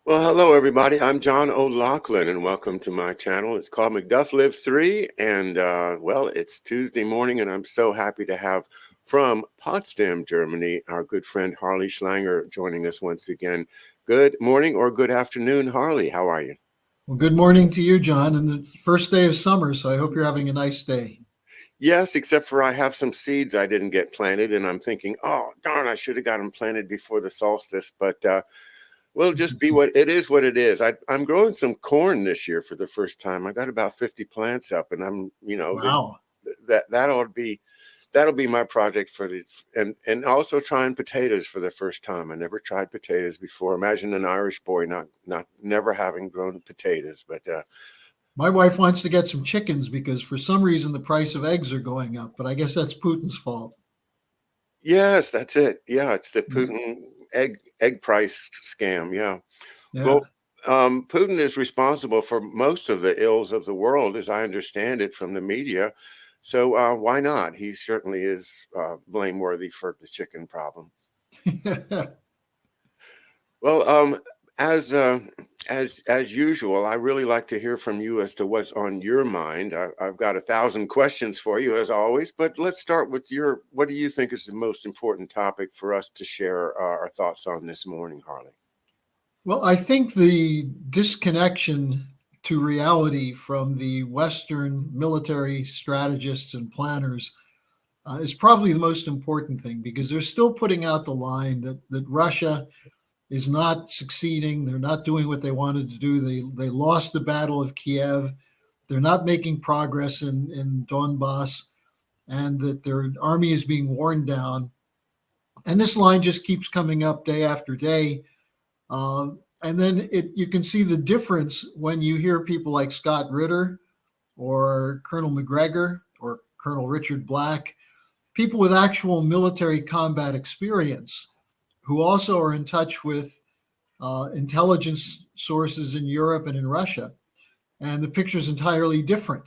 Well, hello everybody. I'm John O'Loughlin, and welcome to my channel. It's called McDuff Lives 3, and well, it's Tuesday morning, and I'm so happy to have from Potsdam, Germany, our good friend Harley Schlanger joining us once again. Good morning or good afternoon, Harley. How are you? Well, good morning to you, John, and the first day of summer, so I hope you're having a nice day. Yes, except for I have some seeds I didn't get planted, and I'm thinking, oh, darn, I should have got them planted before the solstice, but will just be what it is. What it is. I'm growing some corn this year for the first time. I got about 50 plants up, and Wow. that'll be my project for the and also trying potatoes for the first time. I never tried potatoes before. Imagine an Irish boy not never having grown potatoes, but My wife wants to get some chickens because for some reason the price of eggs are going up, but I guess that's Putin's fault. yes, that's it. Yeah, it's the Yeah. Putin egg price scam. Yeah. Yeah. Well, Putin is responsible for most of the ills of the world, as I understand it from the media. So why not? He certainly is blameworthy for the chicken problem. Well, as uh, as usual, I really like to hear from you as to what's on your mind. I've got 1,000 questions for you, as always. But let's start with your. What do you think is the most important topic for us to share our thoughts on this morning, Harley? Well, I think the disconnection to reality from the Western military strategists and planners is probably the most important thing because they're still putting out the line that Russia is not succeeding. They're not doing what they wanted to do. They lost the Battle of Kiev. They're not making progress in Donbass, and that their army is being worn down. And this line just keeps coming up day after day. Uh, and then you can see the difference when you hear people like Scott Ritter or Colonel McGregor or Colonel Richard Black, people with actual military combat experience who also are in touch with intelligence sources in Europe and in Russia. And the picture is entirely different.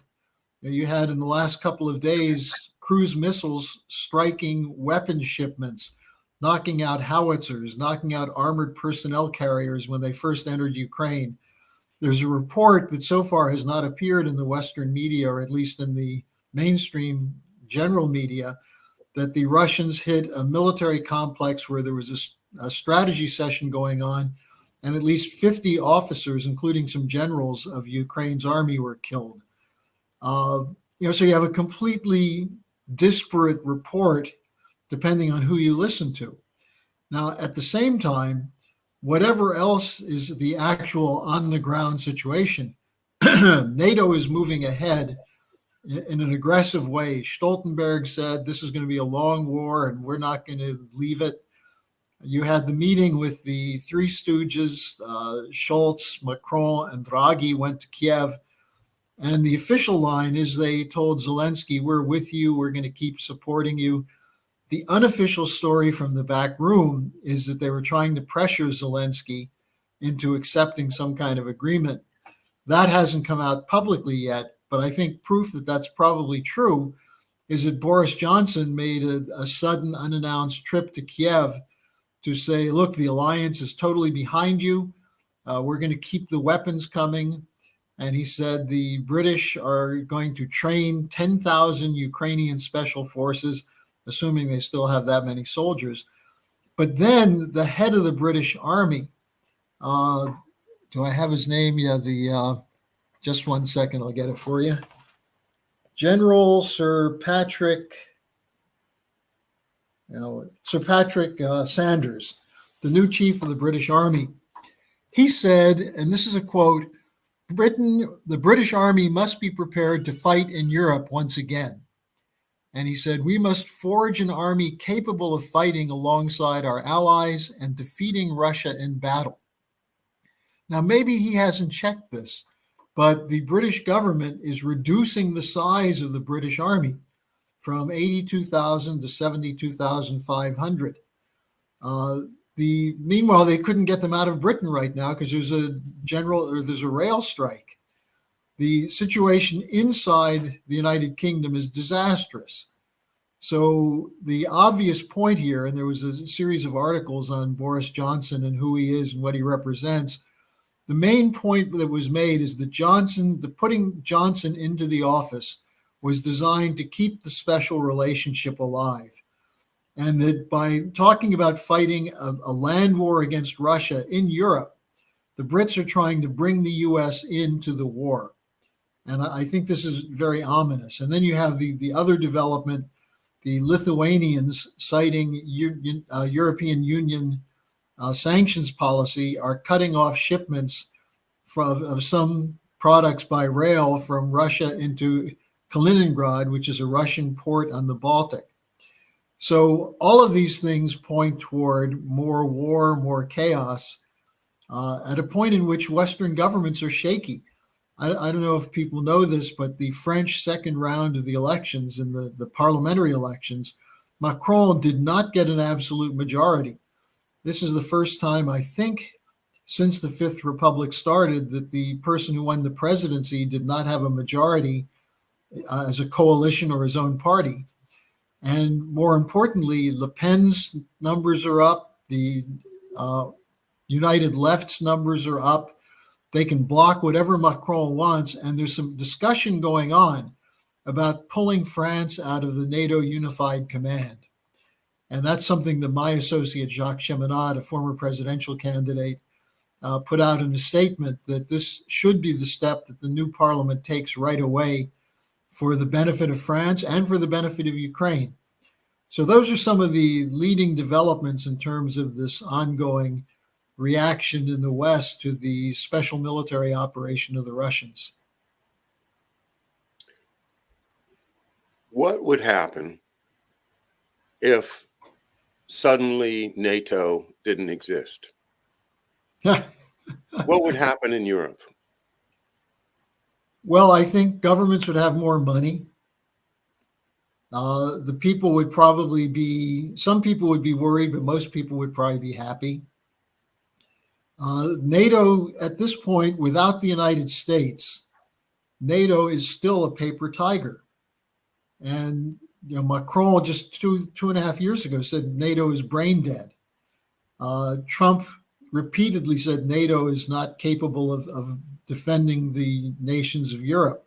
You had in the last couple of days cruise missiles striking weapons shipments, knocking out howitzers, knocking out armored personnel carriers when they first entered Ukraine. There's a report that so far has not appeared in the Western media, or at least in the mainstream general media, that the Russians hit a military complex where there was a strategy session going on, and at least 50 officers, including some generals of Ukraine's army, were killed. Uh, so you have a completely disparate report depending on who you listen to. Now, at the same time, whatever else is the actual on the ground situation, NATO is moving ahead in an aggressive way. Stoltenberg said this is going to be a long war and we're not going to leave it. You had the meeting with the three stooges, Scholz, Macron, and Draghi went to Kiev. And the official line is they told Zelensky, we're with you, we're going to keep supporting you. The unofficial story from the back room is that they were trying to pressure Zelensky into accepting some kind of agreement. That hasn't come out publicly yet, but I think proof that that's probably true is that Boris Johnson made a sudden unannounced trip to Kiev to say, look, the alliance is totally behind you. We're going to keep the weapons coming. And he said the British are going to train 10,000 Ukrainian special forces, assuming they still have that many soldiers. But then the head of the British Army, uh, do I have his name? Yeah, just 1 second, I'll get it for you. General Sir Patrick, Sanders, the new chief of the British Army. He said, and this is a quote, the British Army must be prepared to fight in Europe once again. And he said, we must forge an army capable of fighting alongside our allies and defeating Russia in battle. Now, maybe he hasn't checked this, but the British government is reducing the size of the British Army from 82,000 to 72,500. Meanwhile, they couldn't get them out of Britain right now because there's a rail strike. The situation inside the United Kingdom is disastrous. So the obvious point here, and there was a series of articles on Boris Johnson and who he is and what he represents, the main point that was made is that putting Johnson into the office was designed to keep the special relationship alive. And that by talking about fighting a land war against Russia in Europe, the Brits are trying to bring the US into the war. And I think this is very ominous. And then you have the other development, the Lithuanians citing European Union sanctions policy are cutting off shipments of some products by rail from Russia into Kaliningrad, which is a Russian port on the Baltic. So all of these things point toward more war, more chaos, at a point in which Western governments are shaky. I don't know if people know this, but the French second round of the elections, in the parliamentary elections, Macron did not get an absolute majority. This is the first time, I think, since the Fifth Republic started, that the person who won the presidency did not have a majority as a coalition or his own party. And more importantly, Le Pen's numbers are up. The United Left's numbers are up. They can block whatever Macron wants. And there's some discussion going on about pulling France out of the NATO Unified Command. And that's something that my associate, Jacques Cheminade, a former presidential candidate, put out in a statement that this should be the step that the new parliament takes right away for the benefit of France and for the benefit of Ukraine. So those are some of the leading developments in terms of this ongoing reaction in the West to the special military operation of the Russians. What would happen if suddenly NATO didn't exist? What would happen in Europe? Well, I think governments would have more money. The people would probably some people would be worried, but most people would probably be happy. NATO, at this point, without the United States, NATO is still a paper tiger. And Macron just two and a half years ago said NATO is brain dead. Trump repeatedly said NATO is not capable of defending the nations of Europe.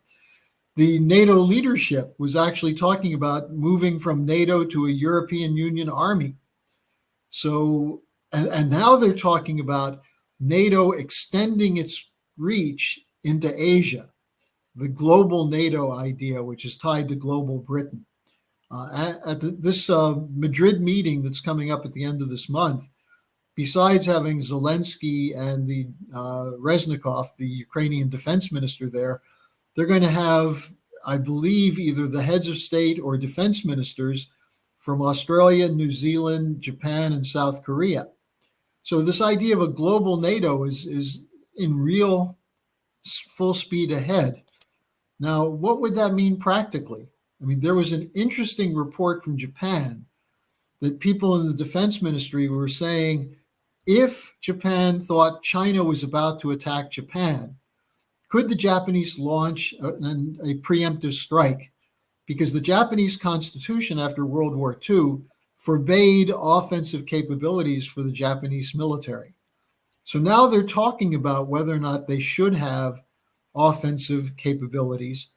The NATO leadership was actually talking about moving from NATO to a European Union army. So, and now they're talking about NATO extending its reach into Asia, the global NATO idea, which is tied to global Britain. At this Madrid meeting that's coming up at the end of this month, besides having Zelensky and the Reznikov, the Ukrainian defense minister there, they're going to have, I believe, either the heads of state or defense ministers from Australia, New Zealand, Japan, and South Korea. So this idea of a global NATO is in real full speed ahead. Now, what would that mean practically? I mean, there was an interesting report from Japan that people in the defense ministry were saying, if Japan thought China was about to attack Japan, could the Japanese launch a preemptive strike? Because the Japanese Constitution after World War II forbade offensive capabilities for the Japanese military. So now they're talking about whether or not they should have offensive capabilities.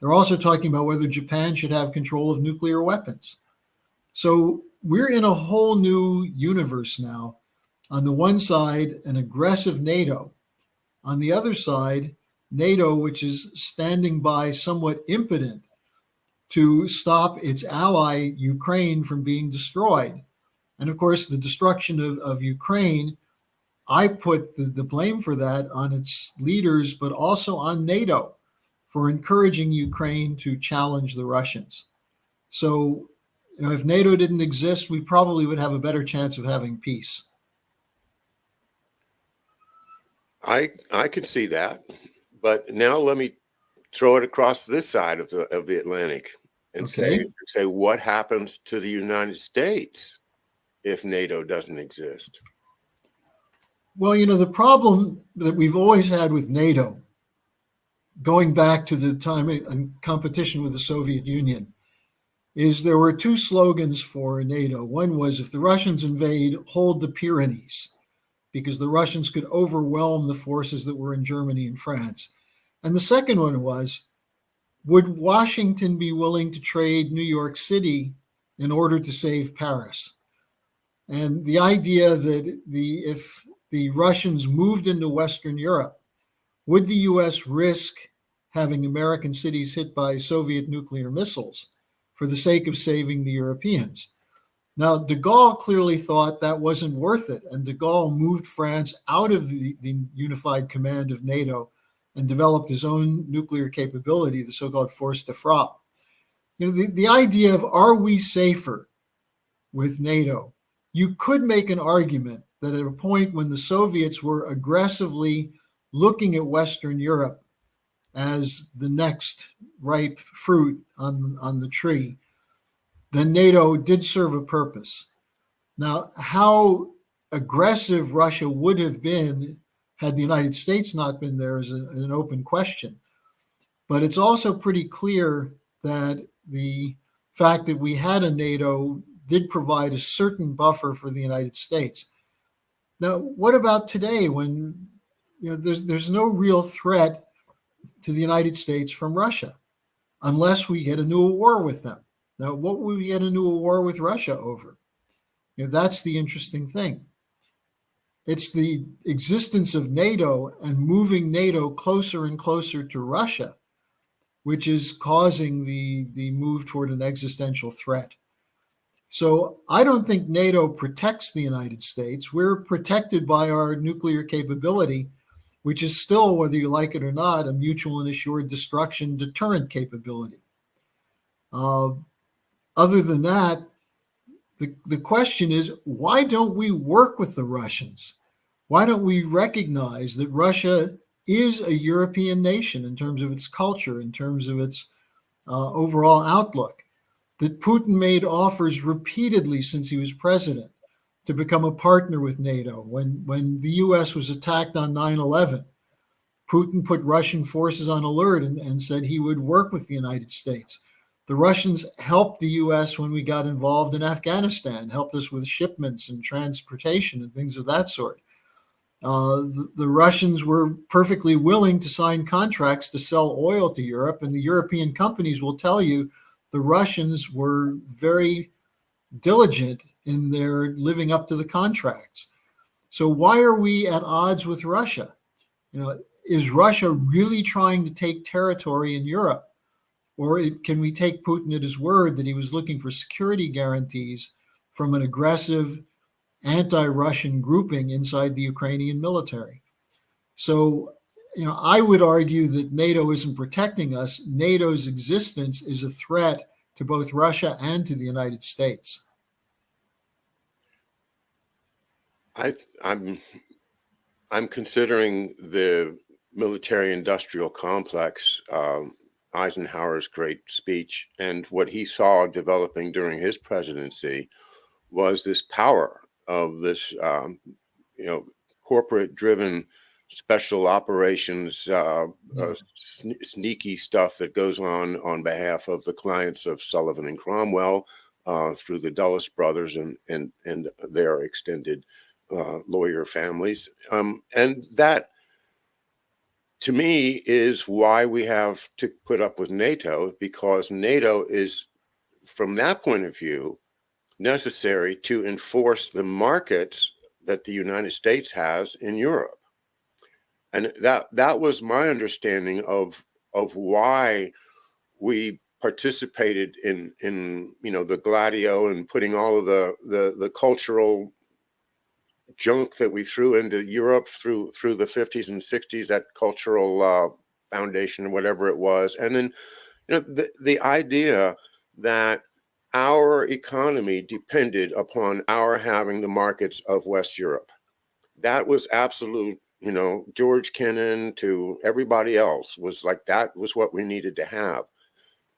They're also talking about whether Japan should have control of nuclear weapons. So we're in a whole new universe now. On the one side, an aggressive NATO. On the other side, NATO, which is standing by somewhat impotent to stop its ally, Ukraine, from being destroyed. And of course, the destruction of Ukraine, I put the blame for that on its leaders, but also on NATO for encouraging Ukraine to challenge the Russians. So, if NATO didn't exist, we probably would have a better chance of having peace. I could see that, but now let me throw it across this side of the Atlantic and say what happens to the United States if NATO doesn't exist? Well, the problem that we've always had with NATO, going back to the time in competition with the Soviet Union, is there were two slogans for NATO. One was, if the Russians invade, hold the Pyrenees. because the Russians could overwhelm the forces that were in Germany and France. And the second one was, would Washington be willing to trade New York City in order to save Paris? And the idea that if the Russians moved into Western Europe, would the US risk having American cities hit by Soviet nuclear missiles for the sake of saving the Europeans? Now, de Gaulle clearly thought that wasn't worth it, and de Gaulle moved France out of the unified command of NATO and developed his own nuclear capability, the so-called force de frappe. The idea of, are we safer with NATO? You could make an argument that at a point when the Soviets were aggressively looking at Western Europe as the next ripe fruit on the tree, then NATO did serve a purpose. Now, how aggressive Russia would have been had the United States not been there is an open question. But it's also pretty clear that the fact that we had a NATO did provide a certain buffer for the United States. Now, what about today when there's no real threat to the United States from Russia unless we get into a war with them? Now, what would we get into a war with Russia over? That's the interesting thing. It's the existence of NATO and moving NATO closer and closer to Russia, which is causing the move toward an existential threat. So I don't think NATO protects the United States. We're protected by our nuclear capability, which is still, whether you like it or not, a mutual and assured destruction deterrent capability. Other than that, the question is, why don't we work with the Russians? Why don't we recognize that Russia is a European nation in terms of its culture, in terms of its overall outlook? That Putin made offers repeatedly since he was president to become a partner with NATO. When the US was attacked on 9/11, Putin put Russian forces on alert and said he would work with the United States. The Russians helped the US when we got involved in Afghanistan, helped us with shipments and transportation and things of that sort. The Russians were perfectly willing to sign contracts to sell oil to Europe, and the European companies will tell you the Russians were very diligent in their living up to the contracts. So why are we at odds with Russia? Is Russia really trying to take territory in Europe? Or can we take Putin at his word that he was looking for security guarantees from an aggressive anti-Russian grouping inside the Ukrainian military? So, I would argue that NATO isn't protecting us. NATO's existence is a threat to both Russia and to the United States. I'm considering the military-industrial complex, Eisenhower's great speech, and what he saw developing during his presidency was this power of this, corporate-driven special operations, sneaky stuff that goes on behalf of the clients of Sullivan and Cromwell, through the Dulles brothers and their extended lawyer families, and that, to me, is why we have to put up with NATO, because NATO is, from that point of view, necessary to enforce the markets that the United States has in Europe. And that was my understanding of why we participated in the Gladio and putting all of the cultural junk that we threw into Europe through the 50s and 60s, that cultural foundation, whatever it was. And then the idea that our economy depended upon our having the markets of West Europe. That was absolute, George Kennan to everybody else was like, that was what we needed to have.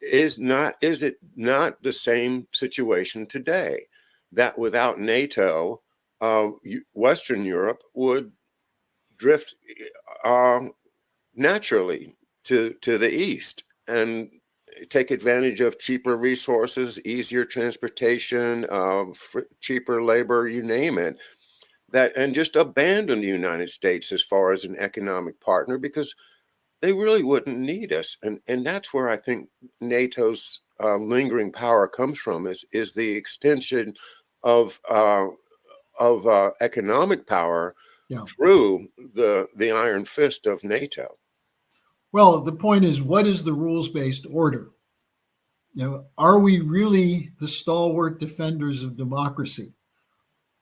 Is it not the same situation today, that without NATO, Western Europe would drift naturally to the east and take advantage of cheaper resources, easier transportation, cheaper labor, you name it. that and just abandon the United States as far as an economic partner because they really wouldn't need us. And that's where I think NATO's lingering power comes from is the extension of economic power Yeah. through the iron fist of NATO. Well, the point is, what is the rules-based order? Are we really the stalwart defenders of democracy?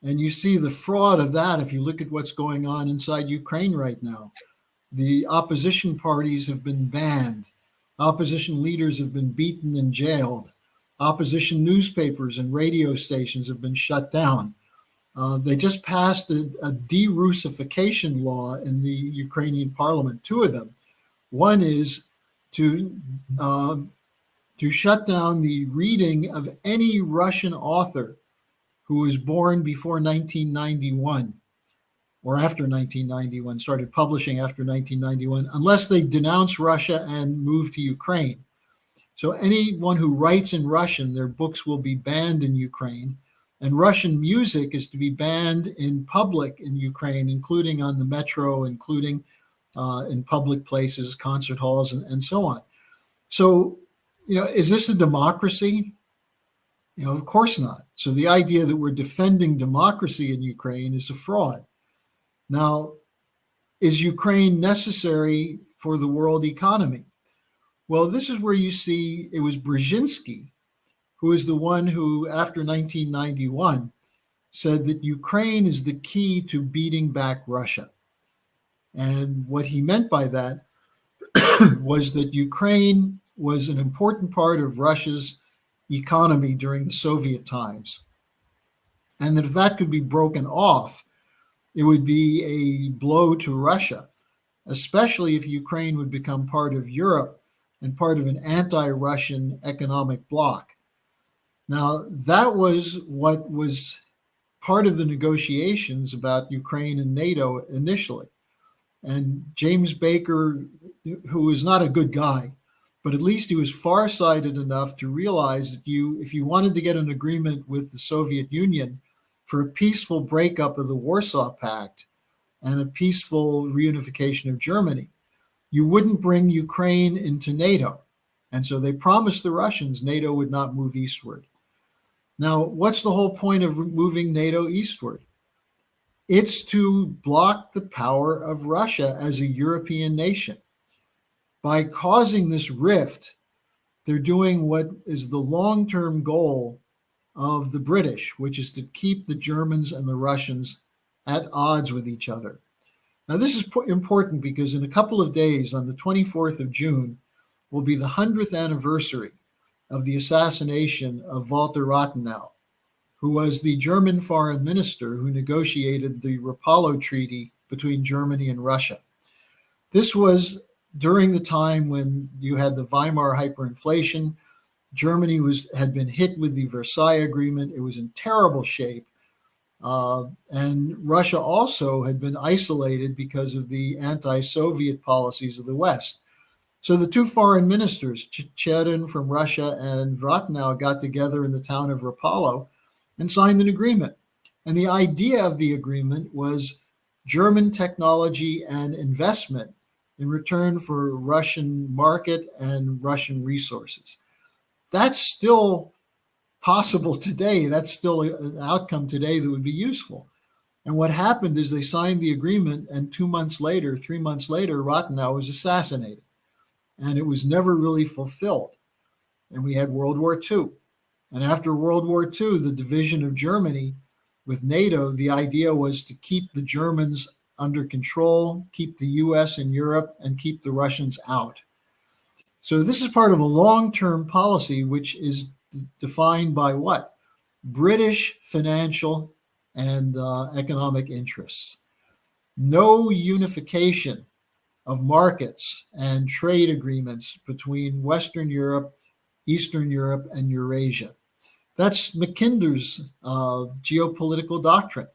And you see the fraud of that if you look at what's going on inside Ukraine right now. The opposition parties have been banned. Opposition leaders have been beaten and jailed. Opposition newspapers and radio stations have been shut down. They just passed a de-Russification law in the Ukrainian parliament, two of them. One is to shut down the reading of any Russian author who was born before 1991 or after 1991, started publishing after 1991, unless they denounce Russia and move to Ukraine. So anyone who writes in Russian, their books will be banned in Ukraine. And Russian music is to be banned in public in Ukraine, including on the metro, including in public places, concert halls, and so on. So, is this a democracy? Of course not. So the idea that we're defending democracy in Ukraine is a fraud. Now, is Ukraine necessary for the world economy? Well, this is where you see it was Brzezinski who is the one who, after 1991, said that Ukraine is the key to beating back Russia. And what he meant by that was that Ukraine was an important part of Russia's economy during the Soviet times. And that if that could be broken off, it would be a blow to Russia, especially if Ukraine would become part of Europe and part of an anti-Russian economic bloc. Now, that was what was part of the negotiations about Ukraine and NATO initially. And James Baker, who is not a good guy, but at least he was farsighted enough to realize that if you wanted to get an agreement with the Soviet Union for a peaceful breakup of the Warsaw Pact and a peaceful reunification of Germany, you wouldn't bring Ukraine into NATO. And so they promised the Russians NATO would not move eastward. Now, what's the whole point of moving NATO eastward? It's to block the power of Russia as a European nation. By causing this rift, they're doing what is the long-term goal of the British, which is to keep the Germans and the Russians at odds with each other. Now, this is important because in a couple of days, on the 24th of June, will be the 100th anniversary of the assassination of Walter Rathenau, who was the German foreign minister who negotiated the Rapallo Treaty between Germany and Russia. This was during the time when you had the Weimar hyperinflation. Germany had been hit with the Versailles Agreement. It was in terrible shape. And Russia also had been isolated because of the anti-Soviet policies of the West. So the two foreign ministers, Cherin from Russia and Rathenau, got together in the town of Rapallo and signed an agreement. And the idea of the agreement was German technology and investment in return for Russian market and Russian resources. That's still possible today. That's still an outcome today that would be useful. And what happened is they signed the agreement, and 3 months later, Rathenau was assassinated. And it was never really fulfilled. And we had World War II. And after World War II, the division of Germany with NATO, the idea was to keep the Germans under control, keep the US and Europe, and keep the Russians out. So this is part of a long-term policy, which is defined by what? British financial and economic interests. No unification of markets and trade agreements between Western Europe, Eastern Europe, and Eurasia. That's Mackinder's geopolitical doctrine.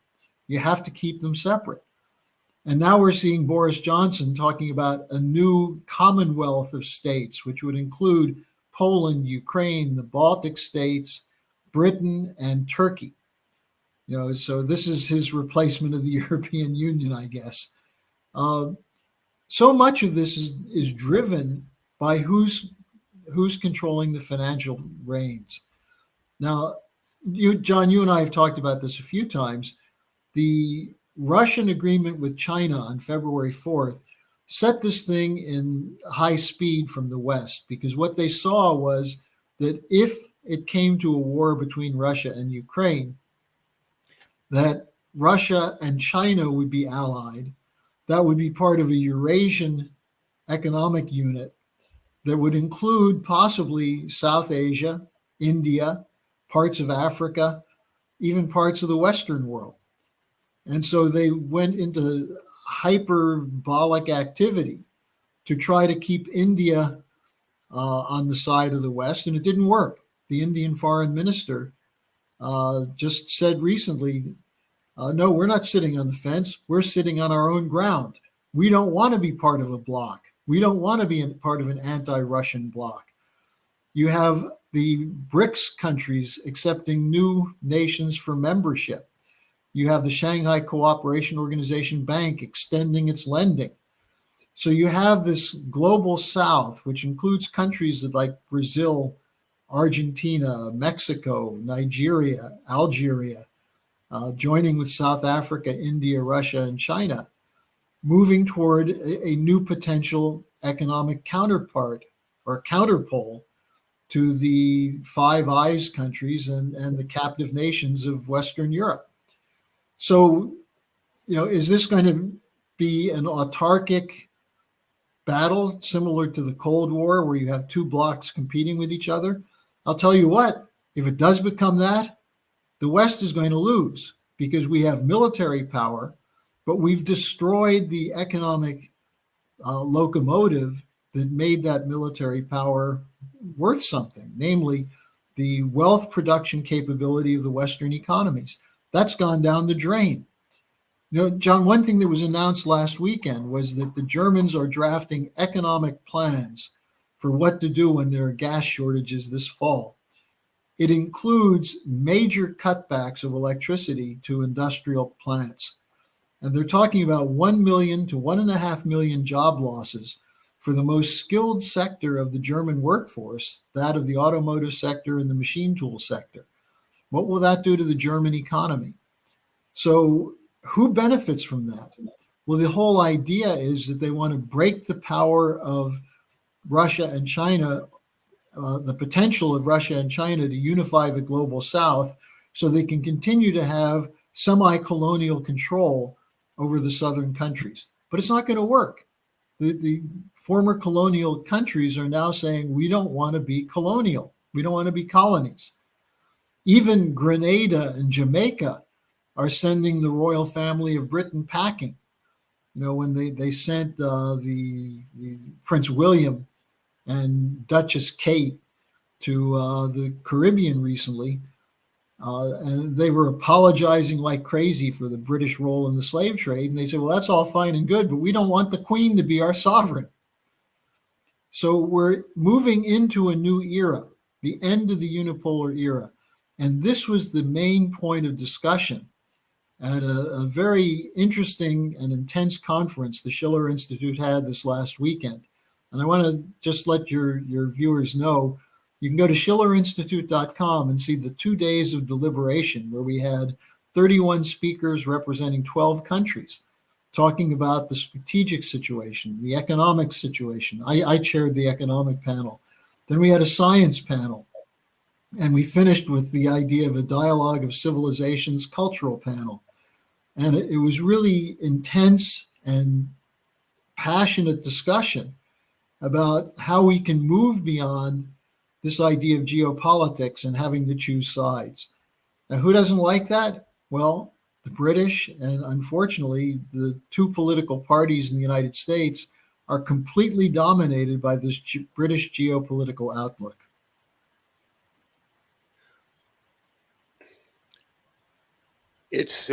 You have to keep them separate. And now we're seeing Boris Johnson talking about a new commonwealth of states, which would include Poland, Ukraine, the Baltic states, Britain, and Turkey. So this is his replacement of the European Union, I guess. Uh, so much of this is driven by who's controlling the financial reins. Now, John, you and I have talked about this a few times. The Russian agreement with China on February 4th set this thing in high speed from the West, because what they saw was that if it came to a war between Russia and Ukraine, that Russia and China would be allied. That would be part of a Eurasian economic unit that would include possibly South Asia, India, parts of Africa, even parts of the Western world. And so they went into hyperbolic activity to try to keep India on the side of the West, and it didn't work. The Indian foreign minister just said recently, no, we're not sitting on the fence. We're sitting on our own ground. We don't want to be part of a bloc. We don't want to be part of an anti-Russian bloc. You have the BRICS countries accepting new nations for membership. You have the Shanghai Cooperation Organization Bank extending its lending. So you have this global South, which includes countries like Brazil, Argentina, Mexico, Nigeria, Algeria, joining with South Africa, India, Russia, and China, moving toward a new potential economic counterpart or counterpole to the Five Eyes countries and the captive nations of Western Europe. So, is this going to be an autarkic battle similar to the Cold War, where you have two blocs competing with each other? I'll tell you what, if it does become that, the West is going to lose, because we have military power, but we've destroyed the economic locomotive that made that military power worth something, namely the wealth production capability of the Western economies. That's gone down the drain. John, one thing that was announced last weekend was that the Germans are drafting economic plans for what to do when there are gas shortages this fall. It includes major cutbacks of electricity to industrial plants. And they're talking about 1 million to 1.5 million job losses for the most skilled sector of the German workforce, that of the automotive sector and the machine tool sector. What will that do to the German economy? So who benefits from that? Well, the whole idea is that they want to break the power of Russia and China, the potential of Russia and China to unify the global South, so they can continue to have semi-colonial control over the southern countries. But it's not going to work. The former colonial countries are now saying, we don't want to be colonial. We don't want to be colonies. Even Grenada and Jamaica are sending the royal family of Britain packing. When they sent the Prince William and Duchess Kate to the Caribbean recently, and they were apologizing like crazy for the British role in the slave trade. And they said, well, that's all fine and good, but we don't want the Queen to be our sovereign. So we're moving into a new era, the end of the unipolar era. And this was the main point of discussion at a very interesting and intense conference the Schiller Institute had this last weekend. And I want to just let your viewers know, you can go to schillerinstitute.com and see the 2 days of deliberation, where we had 31 speakers representing 12 countries talking about the strategic situation, the economic situation. I chaired the economic panel. Then we had a science panel. And we finished with the idea of a dialogue of civilizations cultural panel. And it was really intense and passionate discussion about how we can move beyond this idea of geopolitics and having to choose sides. Now, who doesn't like that? Well, the British, and unfortunately, the two political parties in the United States are completely dominated by this British geopolitical outlook. It's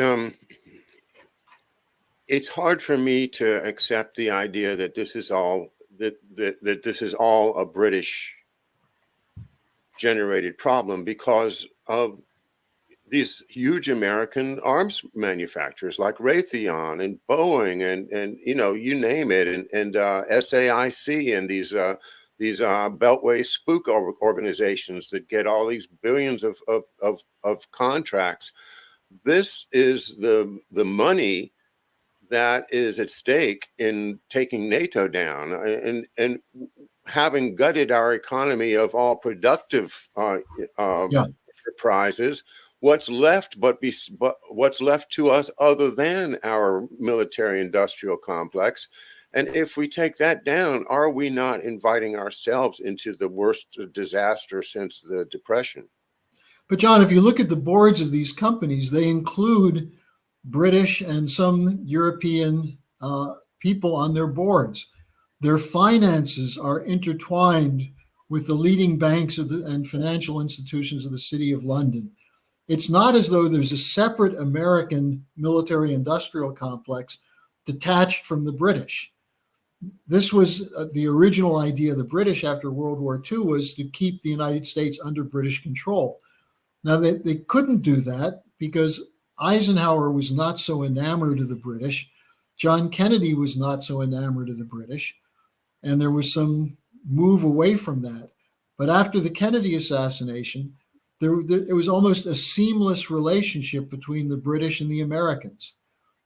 hard for me to accept the idea that this is all that this is all a British generated problem, because of these huge American arms manufacturers like Raytheon and Boeing and you name it, and SAIC and these beltway spook organizations that get all these billions of contracts. This is the money that is at stake in taking NATO down, and having gutted our economy of all productive Yeah. enterprises. What's left but what's left to us other than our military industrial complex? And if we take that down, are we not inviting ourselves into the worst disaster since the Depression? But John, if you look at the boards of these companies, they include British and some European people on their boards. Their finances are intertwined with the leading banks and financial institutions of the City of London. It's not as though there's a separate American military industrial complex detached from the British. This was the original idea of the British after World War II, was to keep the United States under British control. Now, they couldn't do that because Eisenhower was not so enamored of the British. John Kennedy was not so enamored of the British. And there was some move away from that. But after the Kennedy assassination, it was almost a seamless relationship between the British and the Americans.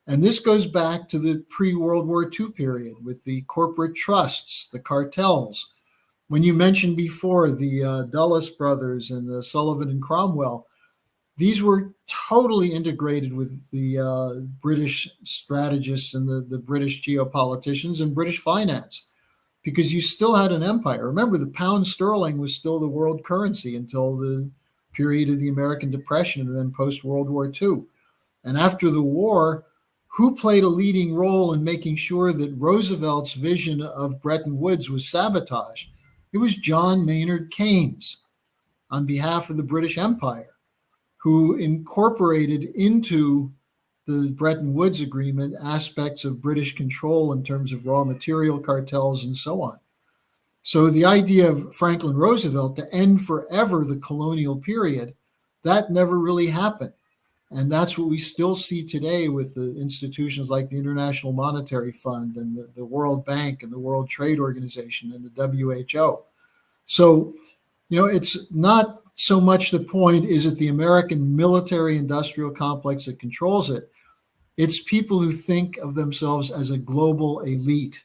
And this goes back to the pre-World War II period with the corporate trusts, the cartels. When you mentioned before the Dulles brothers and the Sullivan and Cromwell, these were totally integrated with the British strategists and the British geopoliticians and British finance, because you still had an empire. Remember, the pound sterling was still the world currency until the period of the American Depression and then post-World War II. And after the war, who played a leading role in making sure that Roosevelt's vision of Bretton Woods was sabotaged? It was John Maynard Keynes, on behalf of the British Empire, who incorporated into the Bretton Woods Agreement aspects of British control in terms of raw material cartels and so on. So the idea of Franklin Roosevelt to end forever the colonial period, that never really happened. And that's what we still see today with the institutions like the International Monetary Fund and the World Bank and the World Trade Organization and the WHO. So, it's not so much the point, is it the American military industrial complex that controls it? It's people who think of themselves as a global elite,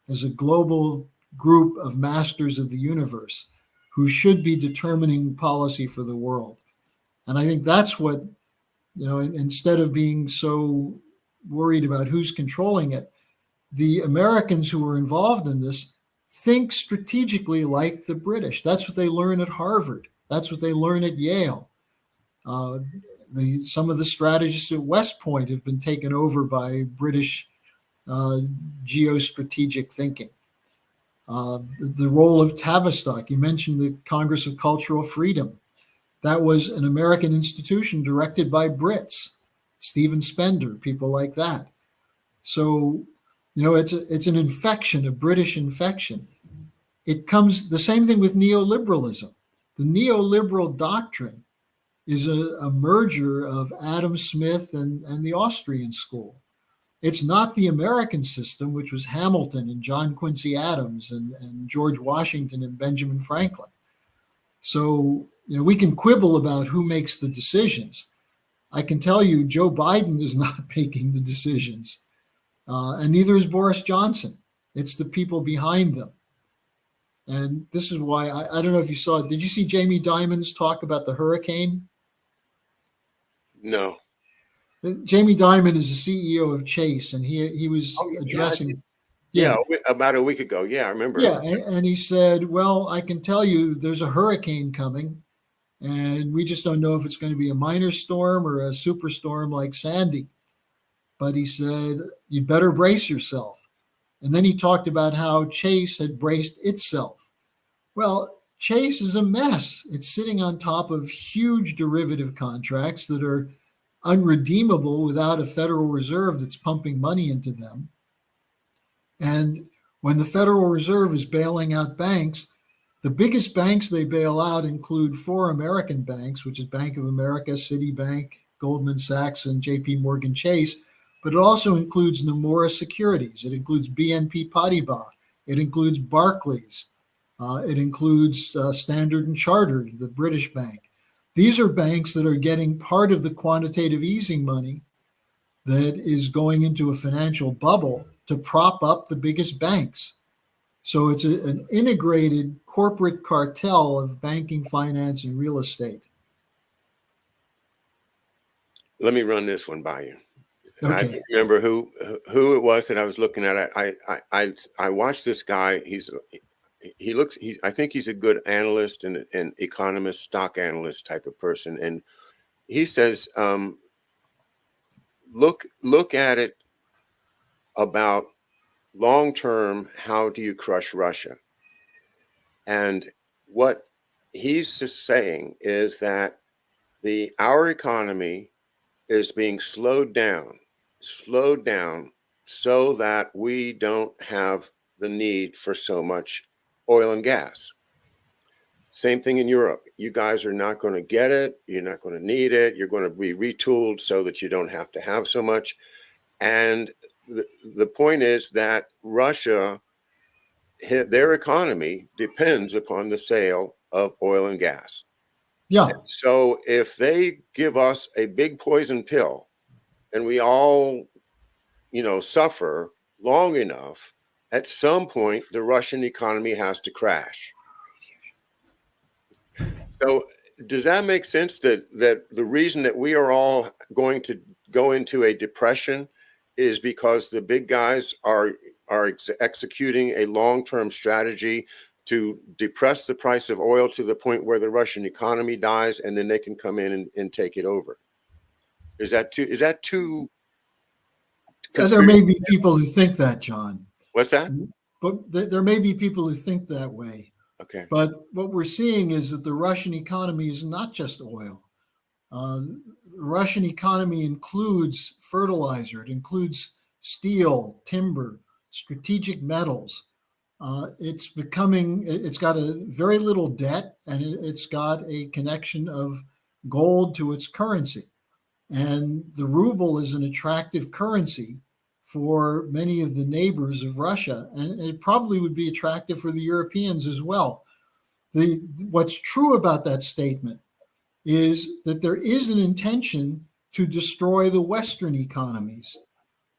as a global group of masters of the universe who should be determining policy for the world. And I think that's what, instead of being so worried about who's controlling it, the Americans who are involved in this think strategically like the British. That's what they learn at Harvard. That's what they learn at Yale. Some of the strategists at West Point have been taken over by British geostrategic thinking. The role of Tavistock, you mentioned the Congress of Cultural Freedom. That was an American institution directed by Brits, Stephen Spender, people like that. So, it's an infection, a British infection. It comes, the same thing with neoliberalism. The neoliberal doctrine is a merger of Adam Smith and the Austrian school. It's not the American system, which was Hamilton and John Quincy Adams and George Washington and Benjamin Franklin. So, we can quibble about who makes the decisions. I can tell you Joe Biden is not making the decisions, and neither is Boris Johnson. It's the people behind them. And this is why, I don't know if you saw it. Did you see Jamie Dimon's talk about the hurricane? No. Jamie Dimon is the CEO of Chase, and he was addressing. Yeah, about a week ago. Yeah, I remember. Yeah, and he said, well, I can tell you there's a hurricane coming, and we just don't know if it's going to be a minor storm or a superstorm like Sandy. But he said, you'd better brace yourself. And then he talked about how Chase had braced itself. Well, Chase is a mess. It's sitting on top of huge derivative contracts that are unredeemable without a Federal Reserve that's pumping money into them. And when the Federal Reserve is bailing out banks, The biggest banks they bail out include four American banks, which is Bank of America, Citibank, Goldman Sachs, and JP Morgan Chase. But it also includes Nomura Securities. It includes BNP Paribas. It includes Barclays. It includes Standard and Chartered, the British bank. These are banks that are getting part of the quantitative easing money that is going into a financial bubble to prop up the biggest banks. So it's an integrated corporate cartel of banking, finance, and real estate. Let me run this one by you. Okay. I don't remember who it was that I was looking at. I watched this guy. I think he's a good analyst and economist, stock analyst type of person. And he says, look at it about long term. How do you crush Russia? And what he's just saying is that our economy is being slowed down so that we don't have the need for so much oil and gas. Same thing in Europe. You guys are not going to get it. You're not going to need it. You're going to be retooled so that you don't have to have so much. And the point is that Russia, their economy depends upon the sale of oil and gas. Yeah. So if they give us a big poison pill and we all, suffer long enough, at some point, the Russian economy has to crash. So does that make sense that the reason that we are all going to go into a depression is because the big guys are executing a long-term strategy to depress the price of oil to the point where the Russian economy dies, and then they can come in and take it over? Is that too There may be people who think that, John. What's that? But there may be people who think that way. Okay. But what we're seeing is that the Russian economy is not just oil. The Russian economy includes fertilizer. It includes steel, timber, strategic metals. It's got a very little debt, and it's got a connection of gold to its currency. And the ruble is an attractive currency for many of the neighbors of Russia, and it probably would be attractive for the Europeans as well. What's true about that statement is that there is an intention to destroy the Western economies.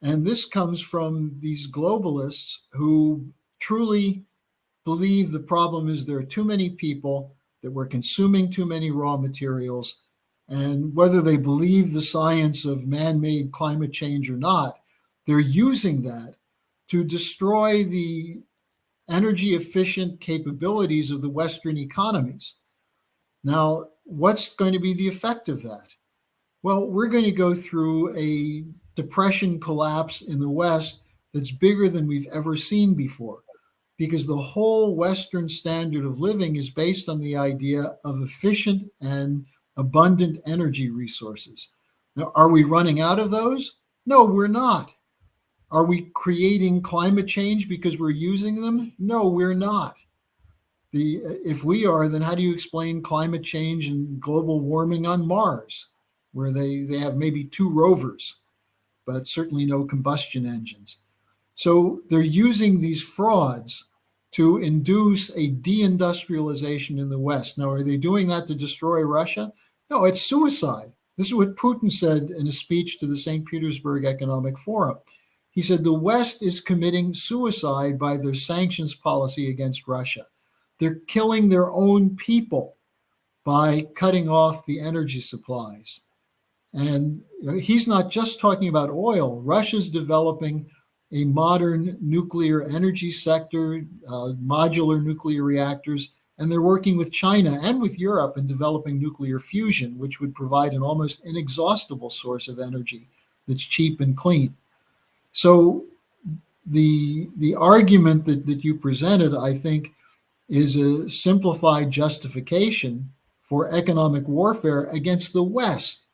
And this comes from these globalists who truly believe the problem is there are too many people, that we're consuming too many raw materials, and whether they believe the science of man-made climate change or not, they're using that to destroy the energy efficient capabilities of the Western economies. Now, what's going to be the effect of that? Well, we're going to go through a depression collapse in the West that's bigger than we've ever seen before, because the whole Western standard of living is based on the idea of efficient and abundant energy resources. Now, are we running out of those? No, we're not. Are we creating climate change because we're using them? No, we're not. If we are, then how do you explain climate change and global warming on Mars, where they have maybe 2 rovers, but certainly no combustion engines? So they're using these frauds to induce a deindustrialization in the West. Now, are they doing that to destroy Russia? No, it's suicide. This is what Putin said in a speech to the St. Petersburg Economic Forum. He said the West is committing suicide by their sanctions policy against Russia. They're killing their own people by cutting off the energy supplies. And he's not just talking about oil. Russia's developing a modern nuclear energy sector, modular nuclear reactors, and they're working with China and with Europe in developing nuclear fusion, which would provide an almost inexhaustible source of energy that's cheap and clean. So the argument that you presented, I think, is a simplified justification for economic warfare against the West,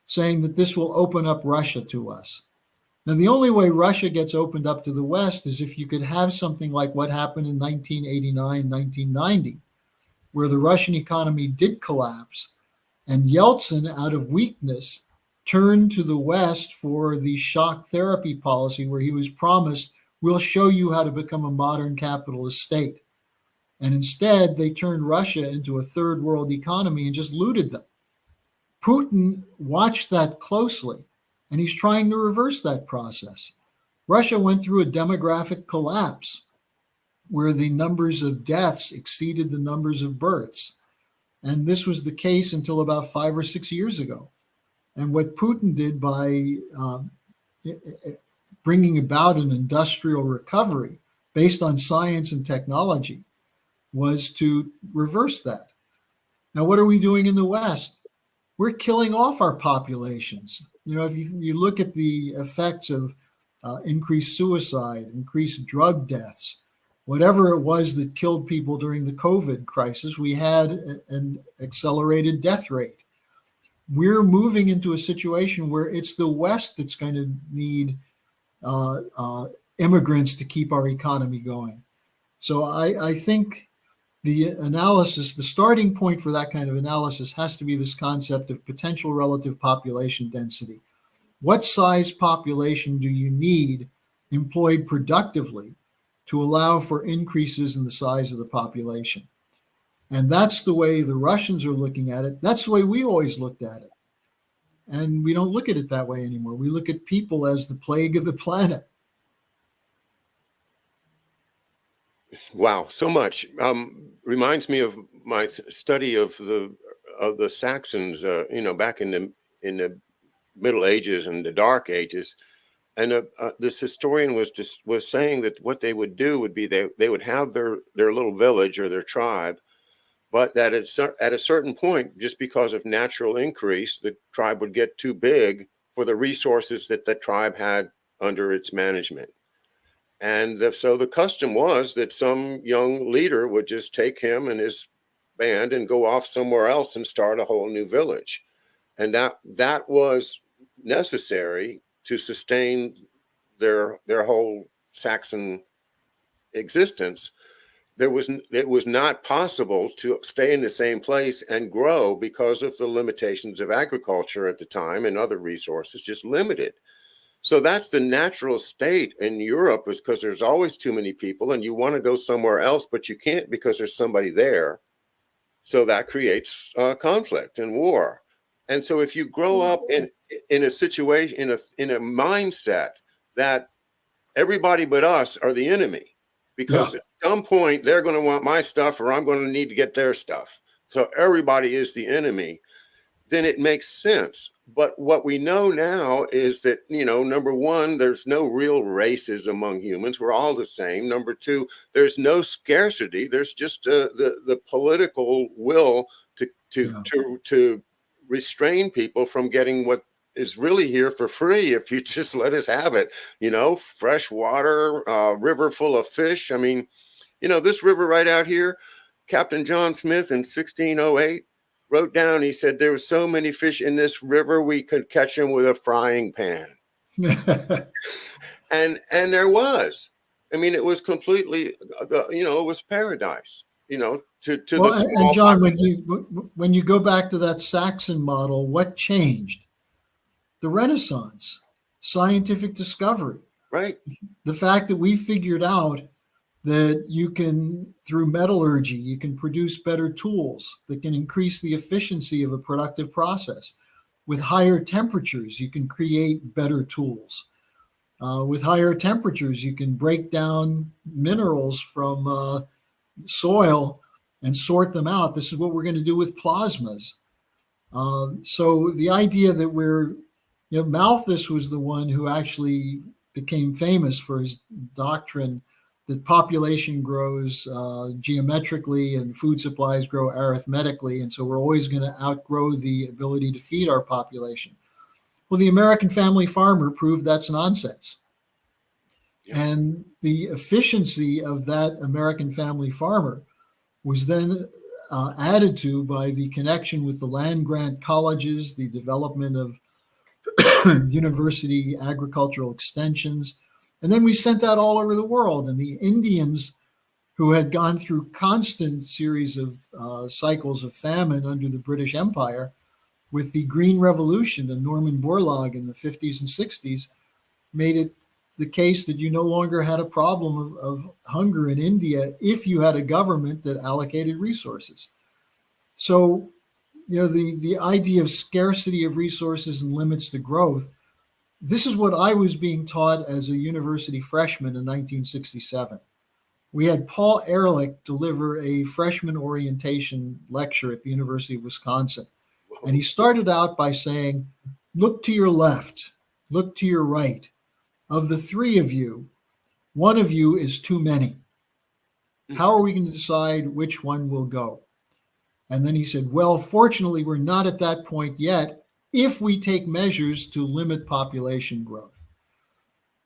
saying that this will open up Russia to us. Now, the only way Russia gets opened up to the West is if you could have something like what happened in 1989, 1990, where the Russian economy did collapse, and Yeltsin, out of weakness, turned to the West for the shock therapy policy, where he was promised, we'll show you how to become a modern capitalist state. And instead, they turned Russia into a third world economy and just looted them. Putin watched that closely, and he's trying to reverse that process. Russia went through a demographic collapse where the numbers of deaths exceeded the numbers of births. And this was the case until about 5 or 6 years ago. And what Putin did by bringing about an industrial recovery based on science and technology was to reverse that. Now, what are we doing in the West? We're killing off our populations. If you look at the effects of increased suicide, increased drug deaths, whatever it was that killed people during the COVID crisis, we had an accelerated death rate. We're moving into a situation where it's the West that's going to need immigrants to keep our economy going. So I think the analysis, the starting point for that kind of analysis has to be this concept of potential relative population density. What size population do you need employed productively to allow for increases in the size of the population? And that's the way the Russians are looking at it. That's the way we always looked at it. And we don't look at it that way anymore. We look at people as the plague of the planet. Wow, so much. Reminds me of my study of the Saxons, back in the Middle Ages and the Dark Ages, and this historian was saying that what they would do would be they would have their little village or their tribe, but that at a certain point, just because of natural increase, the tribe would get too big for the resources that the tribe had under its management. And so the custom was that some young leader would just take him and his band and go off somewhere else and start a whole new village. And that was necessary to sustain their whole Saxon existence. It was not possible to stay in the same place and grow because of the limitations of agriculture at the time, and other resources just limited. So that's the natural state in Europe, is because there's always too many people and you want to go somewhere else, but you can't because there's somebody there. So that creates conflict and war. And so if you grow up in a situation, in a mindset that everybody but us are the enemy, because at some point they're going to want my stuff or I'm going to need to get their stuff. So everybody is the enemy. Then it makes sense. But what we know now is that, number one, there's no real races among humans. We're all the same. Number two, there's no scarcity. There's just the political will to restrain people from getting what is really here for free if you just let us have it. Fresh water, river full of fish. I mean, this river right out here, Captain John Smith in 1608 wrote down, he said, there were so many fish in this river, we could catch them with a frying pan. and there was. I mean, it was completely, it was paradise, to the small. And John, when you go back to that Saxon model, what changed? The Renaissance, scientific discovery. Right. The fact that we figured out that you can, through metallurgy, you can produce better tools that can increase the efficiency of a productive process. With higher temperatures, you can create better tools. With higher temperatures, you can break down minerals from soil and sort them out. This is what we're going to do with plasmas. So the idea that Malthus was the one who actually became famous for his doctrine that population grows geometrically and food supplies grow arithmetically. And so we're always going to outgrow the ability to feed our population. Well, the American family farmer proved that's nonsense. Yeah. And the efficiency of that American family farmer was then added to by the connection with the land grant colleges, the development of university agricultural extensions. And then we sent that all over the world. And the Indians who had gone through constant series of cycles of famine under the British Empire, with the Green Revolution and Norman Borlaug in the 50s and 60s, made it the case that you no longer had a problem of hunger in India if you had a government that allocated resources. So, the idea of scarcity of resources and limits to growth, this is what I was being taught as a university freshman in 1967. We had Paul Ehrlich deliver a freshman orientation lecture at the University of Wisconsin. And he started out by saying, look to your left, look to your right. Of the three of you, one of you is too many. How are we going to decide which one will go? And then he said, well, fortunately, we're not at that point yet if we take measures to limit population growth.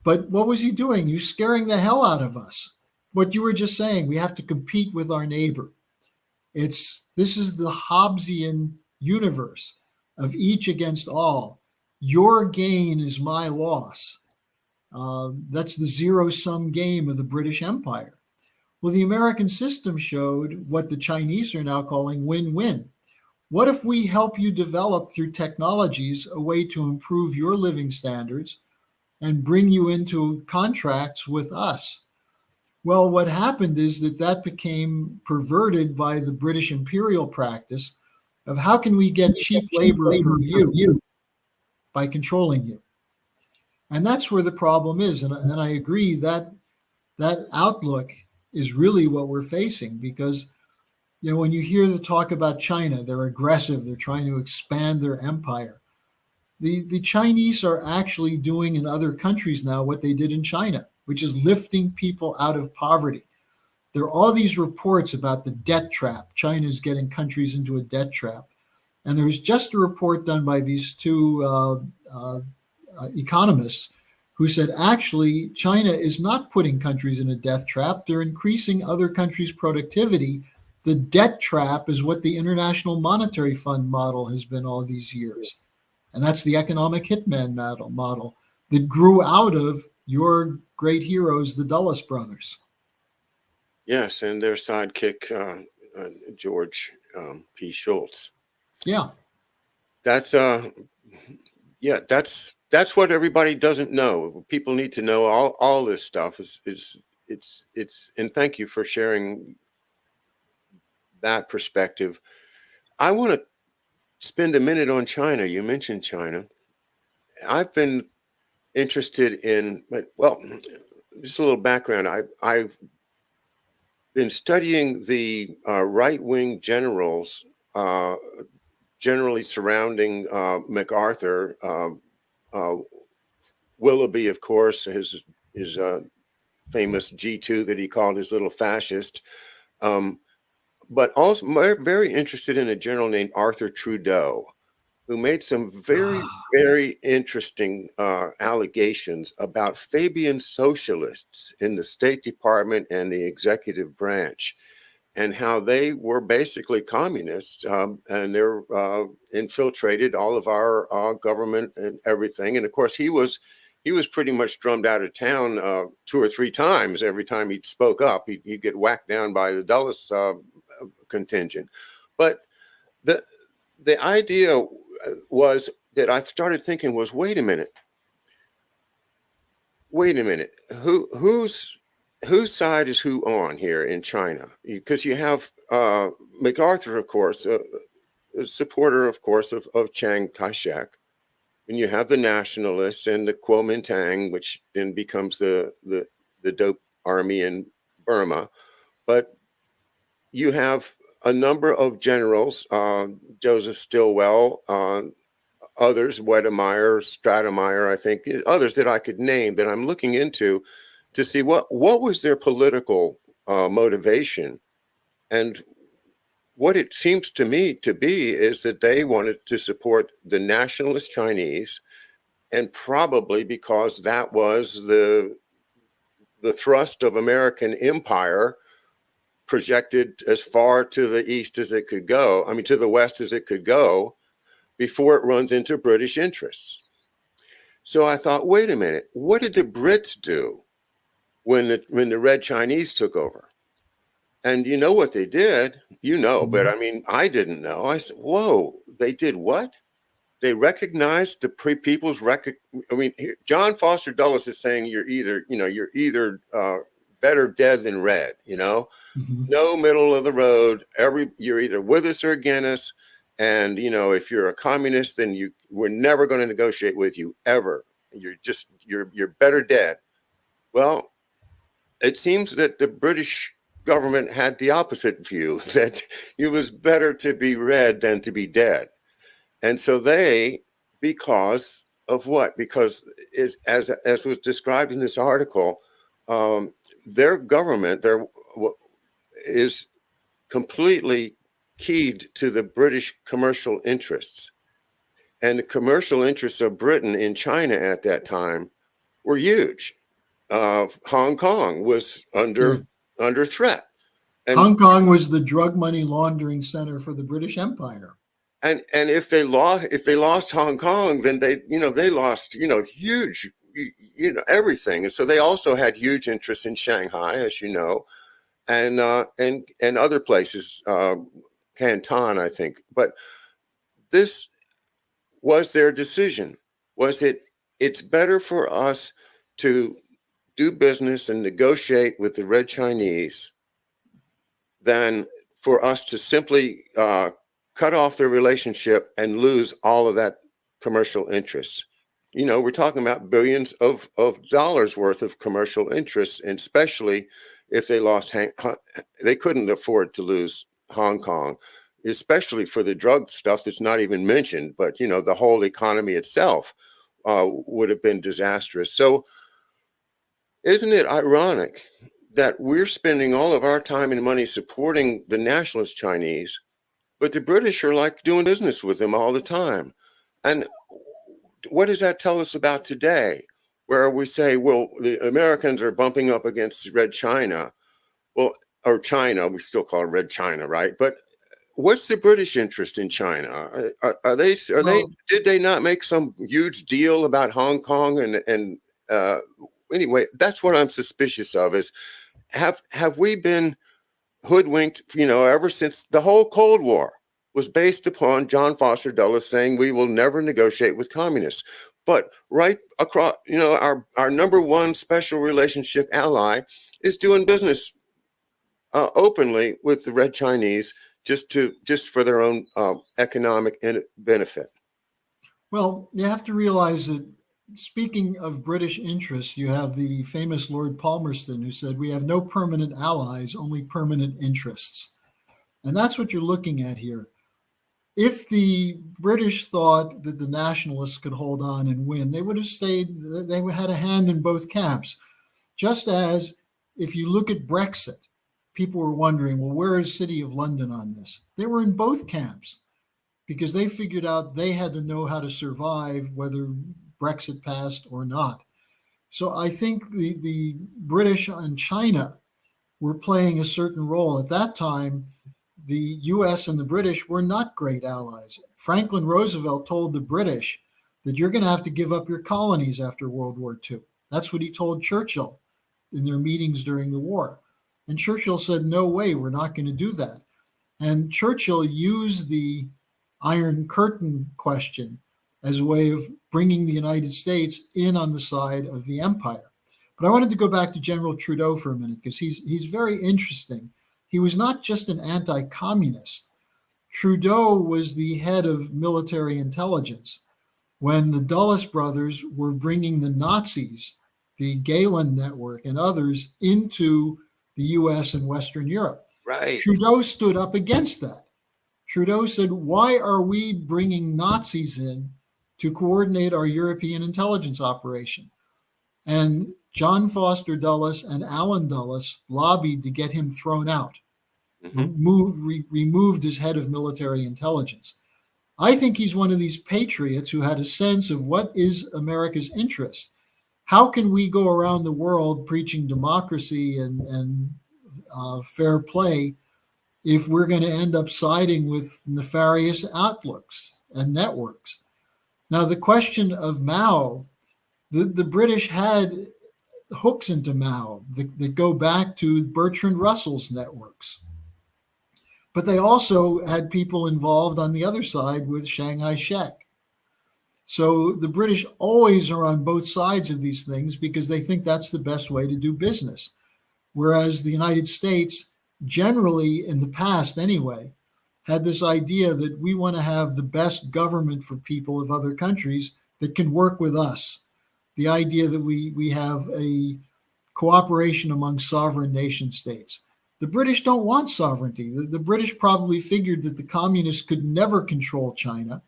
But what was he doing? He was scaring the hell out of us. What you were just saying, we have to compete with our neighbor. This is the Hobbesian universe of each against all. Your gain is my loss. That's the zero-sum game of the British Empire. Well, the American system showed what the Chinese are now calling win-win. What if we help you develop through technologies a way to improve your living standards and bring you into contracts with us? Well, what happened is that became perverted by the British imperial practice of how can we get cheap labor from you by controlling you. And that's where the problem is. And I agree that outlook is really what we're facing, because when you hear the talk about China, they're aggressive, they're trying to expand their empire. The Chinese are actually doing in other countries now what they did in China, which is lifting people out of poverty. There are all these reports about the debt trap. China's getting countries into a debt trap. And there was just a report done by these two economists who said, actually, China is not putting countries in a debt trap. They're increasing other countries' productivity. The debt trap is what the International Monetary Fund model has been all these years. And that's the economic hitman model that grew out of your great heroes, the Dulles brothers. Yes, and their sidekick, George P. Schultz. Yeah. That's what everybody doesn't know. People need to know all this stuff. It's and thank you for sharing that perspective. I want to spend a minute on China. You mentioned China. I've been interested in, well, just a little background. I've been studying the right-wing generals generally surrounding MacArthur. Willoughby, of course, his famous G2 that he called his little fascist. But also very interested in a general named Arthur Trudeau, who made some very, very interesting allegations about Fabian socialists in the State Department and the executive branch, and how they were basically communists, and they're infiltrated all of our government and everything. And of course, he was pretty much drummed out of town 2 or 3 times. Every time he spoke up, he'd get whacked down by the Dulles contingent. But the idea was that I started thinking was, wait a minute, whose side is who on here in China? Because you have MacArthur, of course, a supporter, of course, of Chiang Kai-shek, and you have the nationalists and the Kuomintang, which then becomes the dope army in Burma. But you have a number of generals, Joseph Stilwell, others, Wedemeyer, Stratemeyer, I think, others that I could name that I'm looking into to see what was their political motivation. And what it seems to me to be is that they wanted to support the nationalist Chinese, and probably because that was the thrust of American empire projected as far to the east as it could go, to the west as it could go, before it runs into British interests. So I thought, wait a minute, what did the Brits do when the Red Chinese took over? And you know what they did? You know, but Mhm. I mean, I didn't know. I said, whoa, they did what? They recognized the people's record. I mean, John Foster Dulles is saying you're either better dead than red, Mhm. no middle of the road. You're either with us or against us. And, if you're a communist, then we're never going to negotiate with you ever. You're better dead. Well, it seems that the British government had the opposite view that it was better to be red than to be dead. And so because of what? Because as was described in this article, their government is completely keyed to the British commercial interests. And the commercial interests of Britain in China at that time were huge. Hong Kong was Yeah. under threat. And Hong Kong was the drug money laundering center for the British Empire. and if they lost Hong Kong, then they lost huge everything. And so they also had huge interests in Shanghai, as you know, and other places, Canton, I think. But this was their decision. Was it's better for us to do business and negotiate with the Red Chinese than for us to simply cut off the relationship and lose all of that commercial interest. We're talking about billions of dollars worth of commercial interests, and especially if they couldn't afford to lose Hong Kong, especially for the drug stuff that's not even mentioned, but the whole economy itself would have been disastrous. So isn't it ironic that we're spending all of our time and money supporting the nationalist Chinese, but the British are like doing business with them all the time? And what does that tell us about today, where we say, well, the Americans are bumping up against Red China? Well, or China, we still call it Red China, right? But what's the British interest in China? Are they Well, did they not make some huge deal about Hong Kong and anyway, that's what I'm suspicious of is have we been hoodwinked, ever since the whole Cold War was based upon John Foster Dulles saying we will never negotiate with communists. But right across, our number one special relationship ally is doing business openly with the Red Chinese just for their own economic benefit. well, you have to realize that speaking of British interests, you have the famous Lord Palmerston who said, "We have no permanent allies, only permanent interests." And that's what you're looking at here. If the British thought that the nationalists could hold on and win, they would have stayed, they had a hand in both camps. Just as if you look at Brexit, people were wondering, well, where is City of London on this? They were in both camps because they figured out they had to know how to survive whether Brexit passed or not. So I think the British and China were playing a certain role. At that time, the US and the British were not great allies. Franklin Roosevelt told the British that you're going to have to give up your colonies after World War II. That's what he told Churchill in their meetings during the war. And Churchill said, no way, we're not going to do that. And Churchill used the Iron Curtain question as a way of bringing the United States in on the side of the empire. But I wanted to go back to General Trudeau for a minute because he's very interesting. He was not just an anti-communist. Trudeau was the head of military intelligence when the Dulles brothers were bringing the Nazis, the Gehlen Network, and others into the US and Western Europe. Right. Trudeau stood up against that. Trudeau said, why are we bringing Nazis in to coordinate our European intelligence operation? And John Foster Dulles and Allen Dulles lobbied to get him thrown out, removed as head of military intelligence. I think he's one of these patriots who had a sense of what is America's interest. How can we go around the world preaching democracy and fair play if we're going to end up siding with nefarious outlooks and networks? Now, the question of Mao, the British had hooks into Mao that go back to Bertrand Russell's networks. But they also had people involved on the other side with Shanghai Shek. So the British always are on both sides of these things because they think that's the best way to do business. Whereas the United States, generally in the past anyway, had this idea that we want to have the best government for people of other countries that can work with us. The idea that we have a cooperation among sovereign nation states. The British don't want sovereignty. The British probably figured that the communists could never control China,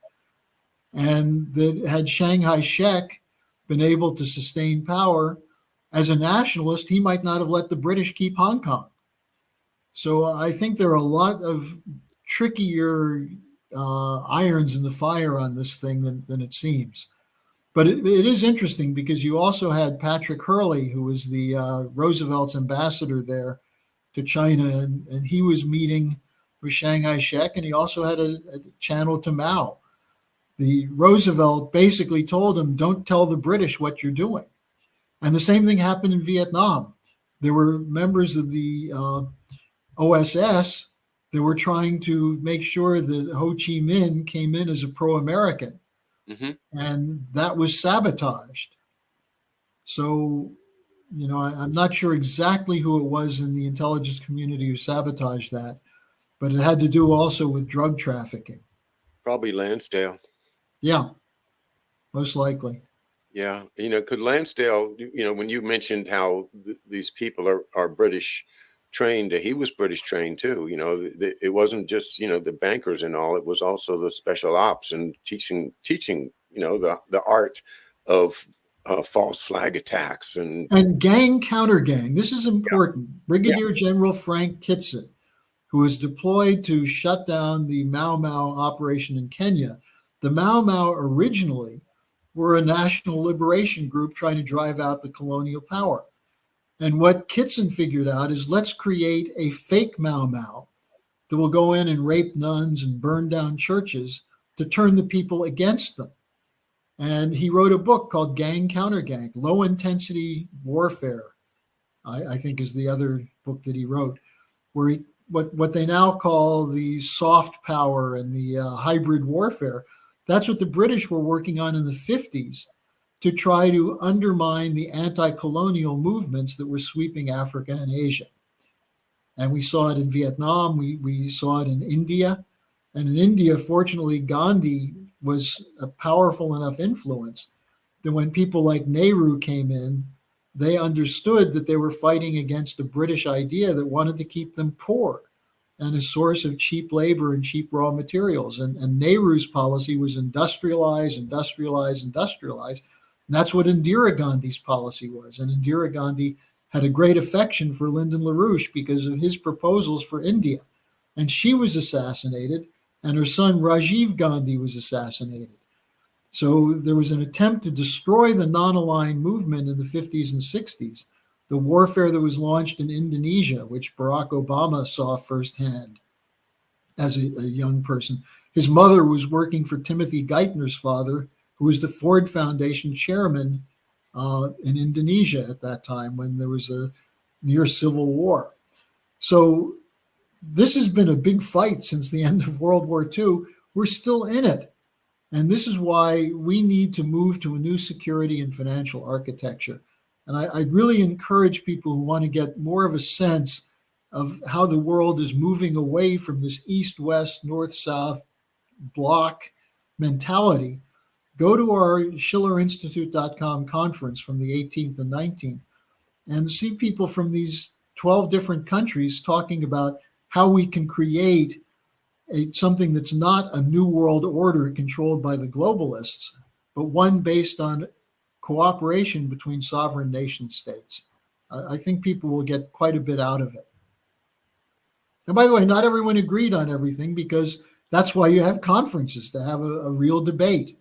and that had Shanghai Shek been able to sustain power as a nationalist, he might not have let the British keep Hong Kong. So I think there are a lot of trickier irons in the fire on this thing than it seems. But it is interesting because you also had Patrick Hurley, who was the Roosevelt's ambassador there to China, and he was meeting with Shanghai Shek, and he also had a channel to Mao. The Roosevelt basically told him, don't tell the British what you're doing. And the same thing happened in Vietnam. There were members of the OSS that were trying to make sure that Ho Chi Minh came in as a pro-American. Mm-hmm. And that was sabotaged. So, I'm not sure exactly who it was in the intelligence community who sabotaged that, but it had to do also with drug trafficking. Probably Lansdale. Yeah, most likely. Yeah, could Lansdale, when you mentioned how these people are British trained, he was British trained too. It wasn't just, the bankers and all, it was also the special ops and teaching, the art of false flag attacks and gang counter gang. This is important. Yeah. Brigadier General Frank Kitson, who was deployed to shut down the Mau Mau operation in Kenya. The Mau Mau originally were a national liberation group trying to drive out the colonial power. And what Kitson figured out is let's create a fake Mau Mau that will go in and rape nuns and burn down churches to turn the people against them. And he wrote a book called Gang Counter Gang, Low Intensity Warfare, I think is the other book that he wrote, where what they now call the soft power and the hybrid warfare. That's what the British were working on in the 50s to try to undermine the anti-colonial movements that were sweeping Africa and Asia. And we saw it in Vietnam, we saw it in India. And in India, fortunately, Gandhi was a powerful enough influence that when people like Nehru came in, they understood that they were fighting against a British idea that wanted to keep them poor and a source of cheap labor and cheap raw materials. And Nehru's policy was industrialize. And that's what Indira Gandhi's policy was. And Indira Gandhi had a great affection for Lyndon LaRouche because of his proposals for India. And she was assassinated, and her son Rajiv Gandhi was assassinated. So there was an attempt to destroy the non-aligned movement in the 50s and 60s. The warfare that was launched in Indonesia, which Barack Obama saw firsthand as a young person. His mother was working for Timothy Geithner's father, who was the Ford Foundation chairman in Indonesia at that time when there was a near civil war. So this has been a big fight since the end of World War II. We're still in it. And this is why we need to move to a new security and financial architecture. And I really encourage people who want to get more of a sense of how the world is moving away from this east-west, north-south block mentality. Go to our schillerinstitute.com conference from the 18th and 19th and see people from these 12 different countries talking about how we can create something that's not a new world order controlled by the globalists, but one based on cooperation between sovereign nation states. I think people will get quite a bit out of it. And by the way, not everyone agreed on everything because that's why you have conferences, to have a real debate.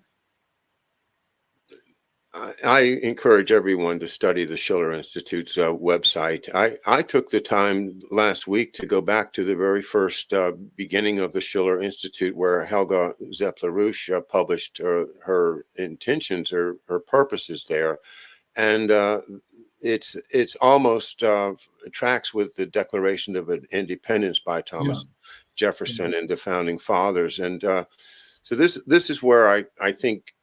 I encourage everyone to study the Schiller Institute's website. I took the time last week to go back to the very first beginning of the Schiller Institute, where Helga Zepp-LaRouche published her intentions, her purposes there. And it's almost tracks with the Declaration of Independence by Yeah. Thomas Jefferson and the founding fathers. And so this is where I think,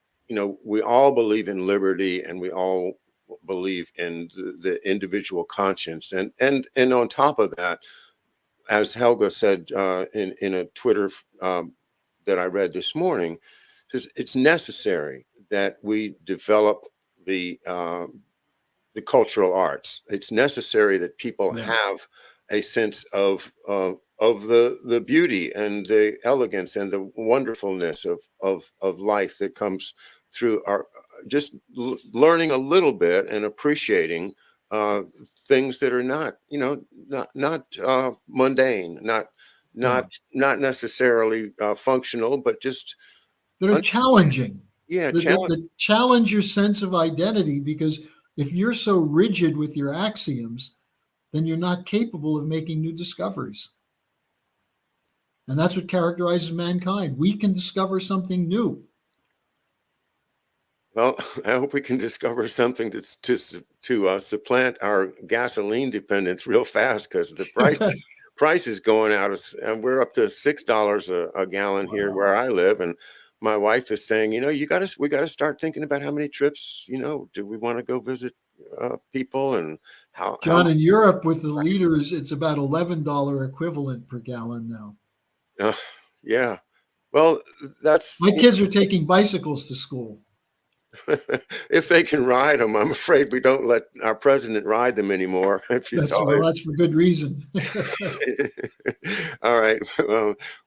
we all believe in liberty, and we all believe in the individual conscience. And on top of that, as Helga said in a Twitter that I read this morning, says it's necessary that we develop the cultural arts. It's necessary that people Yeah. have a sense of the beauty and the elegance and the wonderfulness of life that comes through our just learning a little bit and appreciating uh, things that are not, not mundane, not Yeah. not not necessarily functional, but just That are challenging, yeah, that challenge your sense of identity, because if you're so rigid with your axioms, then you're not capable of making new discoveries. And that's what characterizes mankind. We can discover something new. Well, I hope we can discover something that's to supplant our gasoline dependence real fast, because the price is going out and we're up to $6 a gallon here where Wow. I live. And my wife is saying, we got to start thinking about how many trips, do we want to go visit people, and how John, in Europe with the leaders, it's about $11 equivalent per gallon now. yeah. Well, that's My kids are taking bicycles to school. if they can ride them. I'm afraid we don't let our president ride them anymore. If you saw his That's for good reason. All right.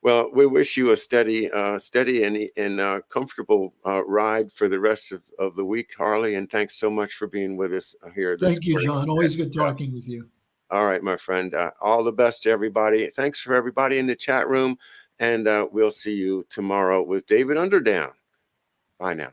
Well, we wish you a steady and comfortable ride for the rest of the week, Harley. And thanks so much for being with us here this Thank you, morning. John. Always good Yeah. talking with you. All right, my friend. All the best to everybody. Thanks for everybody in the chat room. And we'll see you tomorrow with David Underdown. Bye now.